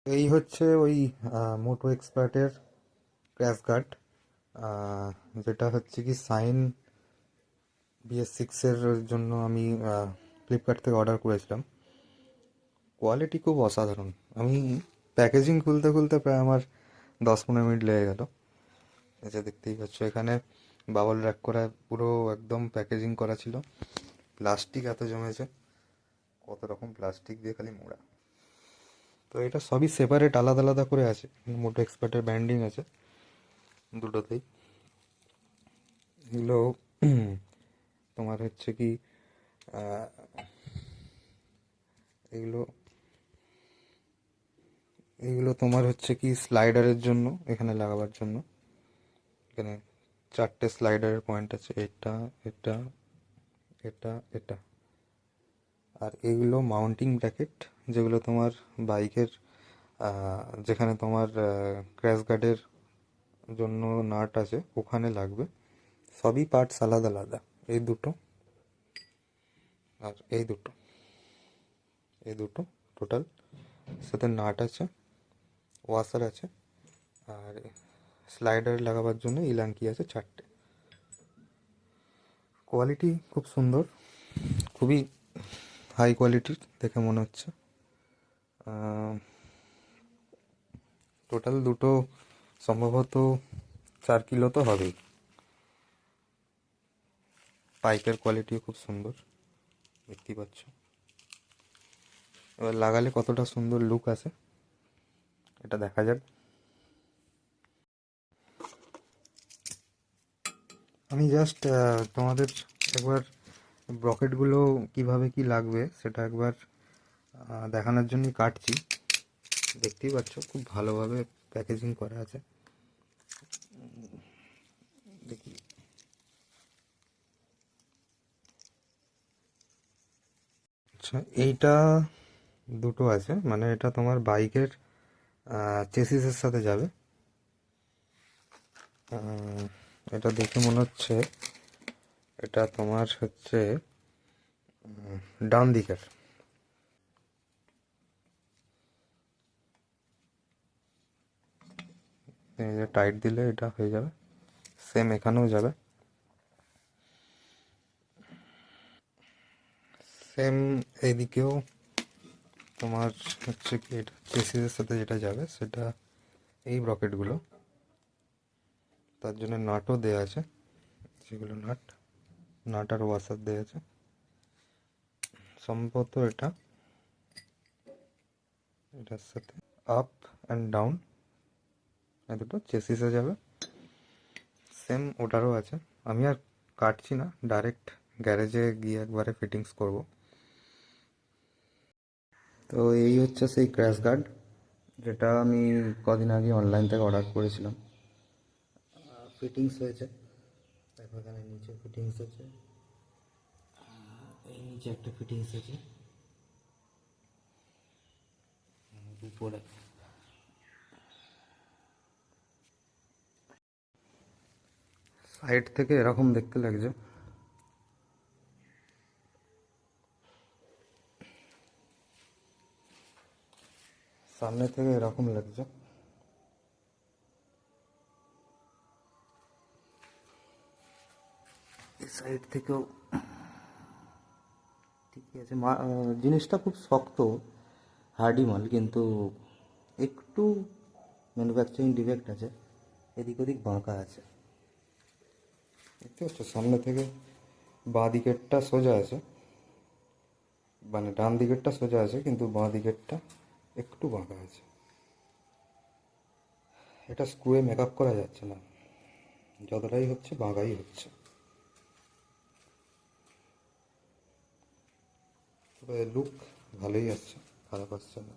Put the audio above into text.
এই হচ্ছে ওই মোটো এক্সপার্টের ক্র্যাশ গার্ড, যেটা হচ্ছে কি সাইন BS6-এর জন্য আমি ফ্লিপকার্ট থেকে অর্ডার করেছিলাম। কোয়ালিটি খুব অসাধারণ। আমি প্যাকেজিং খুলতে খুলতে প্রায় আমার 10-15 মিনিট লেগে গেল। এই যে দেখতেই পাচ্ছ, এখানে বাবল র্যাপ করা পুরো একদম প্যাকেজিং করা ছিল। প্লাস্টিক এত জমেছে, কত রকম প্লাস্টিক দিয়ে খালি মোড়া। তো এটা সবই সেপারেট, আলাদা আলাদা করে আছে। মোটো এক্সপার্টের ব্র্যান্ডিং আছে দুটোতেই। এগুলো তোমার হচ্ছে কি আহ, এগুলো এগুলো তোমার হচ্ছে কি স্লাইডারের জন্য, এখানে লাগাবার জন্য। এখানে 4টে স্লাইডারের পয়েন্ট আছে, এটা, এটা, এটা, এটা। আর এগুলো মাউন্টিং ব্র্যাকেট, যেগুলো তোমার বাইকের যেখানে তোমার ক্র্যাশ গার্ডের জন্য নাট আছে ওখানে লাগবে। সবই পার্টস আলাদা আলাদা। এই দুটো আর এই দুটো টোটাল, সাথে নাট আছে, ওয়াসার আছে, আর স্লাইডার লাগাবার জন্য ইলাঙ্কি আছে 4টে। কোয়ালিটি খুব সুন্দর, খুবই হাই কোয়ালিটির দেখে মনে হচ্ছে। টোটাল দুটো সম্ভবত 4 কিলো তো হবেই। পাইপের কোয়ালিটিও খুব সুন্দর, দেখতেই পাচ্ছ। এবার লাগালে কতটা সুন্দর লুক আসে এটা দেখা যাক। আমি জাস্ট তোমাদের একবার ব্রকেটগুলো কিভাবে কি লাগবে সেটা একবার দেখানোর জন্যই কাটছি। দেখতেই পাচ্ছ খুব ভালোভাবে প্যাকেজিং করা আছে। দেখি, আচ্ছা এইটা দুটো আছে, মানে এটা তোমার বাইকের চেসিসের সাথে যাবে। আহ, এটা দেখে মনে হচ্ছে এটা তোমার হচ্ছে ডান দিকের। এই যে টাইট দিলে এটা হয়ে যাবে, সেম এখানেও যাবে, সেম এইদিকেও। তোমার হচ্ছে কি এটা চেসিসের সাথে যেটা যাবে সেটা এই ব্রকেটগুলো, তার জন্য নাটও দেওয়া আছে। যেগুলো নাট আর ওয়াসার দেওয়া আছে সম্ভবত। এটার সাথে আপ অ্যান্ড ডাউন এই দুটো চেসিসে যাবে, সেম ওটারও আছে। আমি আর কাটছি না, ডাইরেক্ট গ্যারেজে গিয়ে একবারে ফিটিংস করব। তো এই হচ্ছে সেই ক্র্যাশ গার্ড, যেটা আমি কদিন আগে অনলাইন থেকে অর্ডার করেছিলাম। ফিটিংস হয়েছে, দেখো এখানে নিচে ফিটিংস আছে, এই নিচে একটা ফিটিংস আছে, উপরে। সাইড থেকে এরকম দেখতে লাগছে, সামনে থেকে এরকম লাগছে। এই সাইড থেকেও ঠিকই আছে। জিনিসটা খুব শক্ত, হার্ডি মাল, কিন্তু একটু ম্যানুফ্যাকচারিং ডিফেক্ট আছে, এদিক ওদিক বাঁকা আছে। দেখতে পাচ্ছ সামনে থেকে বাঁ দিকেরটা সোজা আছে, মানে ডান দিকেরটা সোজা আছে কিন্তু বাঁ দিকেরটা একটু বাঁকা আছে। এটা স্ক্রুয়ে মেকআপ করা যাচ্ছে না, যতটাই হচ্ছে বাঁকাই হচ্ছে। তবে লুক ভালোই আসছে, খারাপ আসছে না।